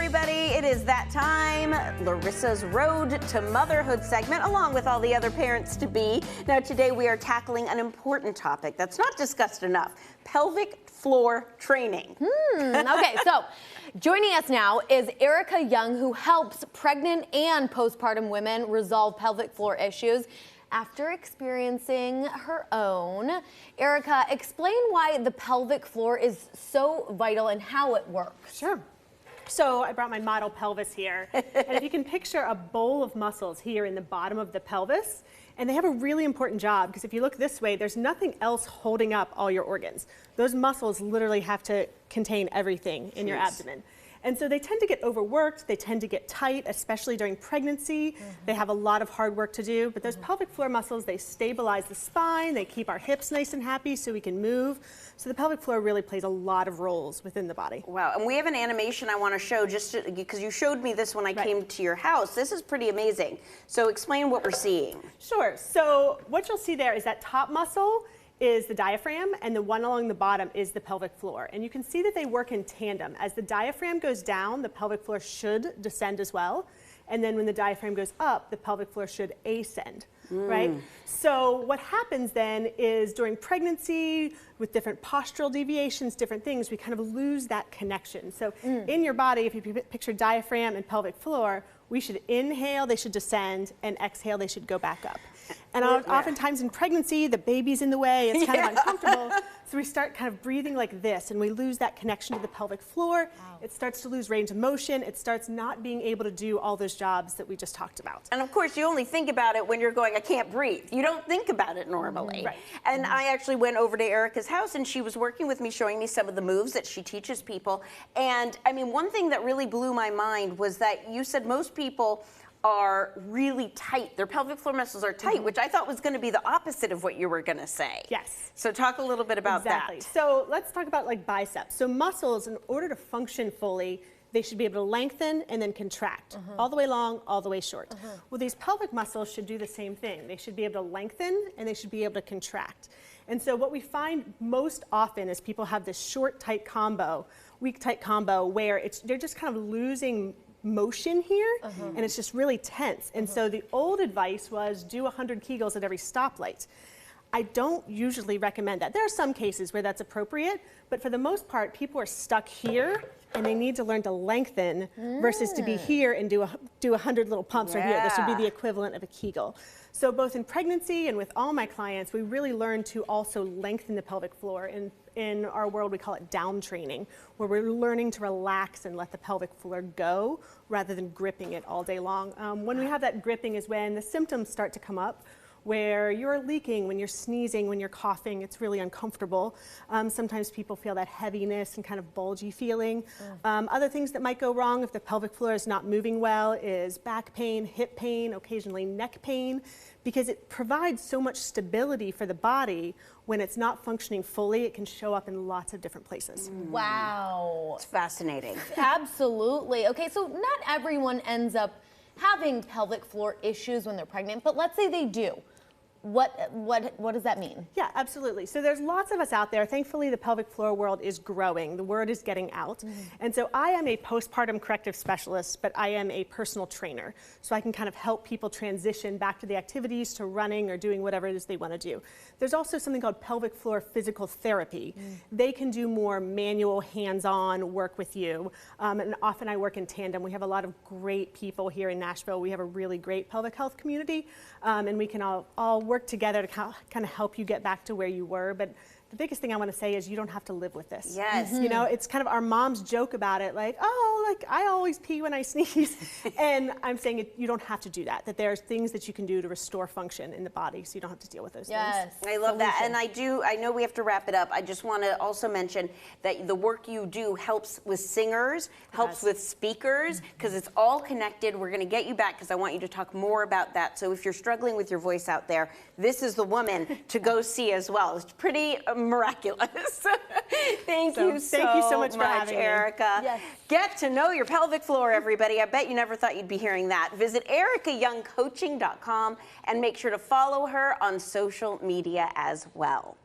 everybody. It is that time, Larissa's Road to Motherhood segment, along with all the other parents-to-be. Now, today we are tackling an important topic that's not discussed enough, pelvic floor training. Okay, so joining us now is Erica Young, who helps pregnant and postpartum women resolve pelvic floor issues after experiencing her own. Erica, explain why the pelvic floor is so vital and how it works. Sure. So I brought my model pelvis here, and if you can picture a bowl of muscles here in the bottom of the pelvis, and they have a really important job, because if you look this way, there's nothing else holding up all your organs. Those muscles literally have to contain everything in your abdomen. And so they tend to get overworked, they tend to get tight, especially during pregnancy. They have a lot of hard work to do, but those pelvic floor muscles, they stabilize the spine, they keep our hips nice and happy so we can move. So the pelvic floor really plays a lot of roles within the body. Wow, and we have an animation I want to show because you showed me this when I came to your house. This is pretty amazing. So explain what we're seeing. Sure, so what you'll see there is that top muscle is the diaphragm, and the one along the bottom is the pelvic floor. And you can see that they work in tandem. As the diaphragm goes down, the pelvic floor should descend as well. And then when the diaphragm goes up, the pelvic floor should ascend, right? So what happens then is during pregnancy, with different postural deviations, different things, we kind of lose that connection. So in your body, if you picture diaphragm and pelvic floor, we should inhale, they should descend, and exhale, they should go back up. And oftentimes in pregnancy, the baby's in the way, it's kind of uncomfortable. So we start kind of breathing like this, and we lose that connection to the pelvic floor. It starts to lose range of motion. It starts not being able to do all those jobs that we just talked about. And of course, you only think about it when you're going, I can't breathe. You don't think about it normally. Right. And I actually went over to Erica's house, and she was working with me, showing me some of the moves that she teaches people. And I mean, one thing that really blew my mind was that you said most people are really tight. Their pelvic floor muscles are tight, which I thought was going to be the opposite of what you were going to say. Yes. So talk a little bit about Exactly. that. So let's talk about like biceps. So muscles, in order to function fully, they should be able to lengthen and then contract, all the way long, all the way short. Well, these pelvic muscles should do the same thing. They should be able to lengthen and they should be able to contract. And so what we find most often is people have this short, tight combo, weak, tight combo, where they're just kind of losing motion here, and it's just really tense. And so the old advice was do 100 Kegels at every stoplight. I don't usually recommend that. There are some cases where that's appropriate, but for the most part, people are stuck here, and they need to learn to lengthen versus to be here and do 100 little pumps right here. This would be the equivalent of a Kegel. So both in pregnancy and with all my clients, we really learn to also lengthen the pelvic floor. In our world, we call it down training, where we're learning to relax and let the pelvic floor go rather than gripping it all day long. When we have that gripping is when the symptoms start to come up, where you're leaking, when you're sneezing, when you're coughing, it's really uncomfortable. Sometimes people feel that heaviness and kind of bulgy feeling. Other things that might go wrong if the pelvic floor is not moving well is back pain, hip pain, occasionally neck pain, because it provides so much stability for the body. When it's not functioning fully, it can show up in lots of different places. Wow. It's fascinating. Absolutely. Okay, so not everyone ends up having pelvic floor issues when they're pregnant, but let's say they do. What does that mean? Yeah, absolutely. So there's lots of us out there. Thankfully, the pelvic floor world is growing. The word is getting out. And so I am a postpartum corrective specialist, but I am a personal trainer. So I can kind of help people transition back to the activities, to running or doing whatever it is they want to do. There's also something called pelvic floor physical therapy. They can do more manual, hands-on work with you. And often I work in tandem. We have a lot of great people here in Nashville. We have a really great pelvic health community, and we can all work together to kind of help you get back to where you were. But the biggest thing I want to say is you don't have to live with this. Yes. You know, it's kind of our moms joke about it, like, oh, like I always pee when I sneeze. And I'm saying you don't have to do that, that there's things that you can do to restore function in the body so you don't have to deal with those things. I love that. And I know we have to wrap it up. I just want to also mention that the work you do helps with singers, helps with speakers, because it's all connected. We're going to get you back because I want you to talk more about that. So if you're struggling with your voice out there, this is the woman to go see as well. It's pretty miraculous. Thank you so much for having me, Erica. Yes. Get to know your pelvic floor, everybody. I bet you never thought you'd be hearing that. Visit ericayoungcoaching.com and make sure to follow her on social media as well.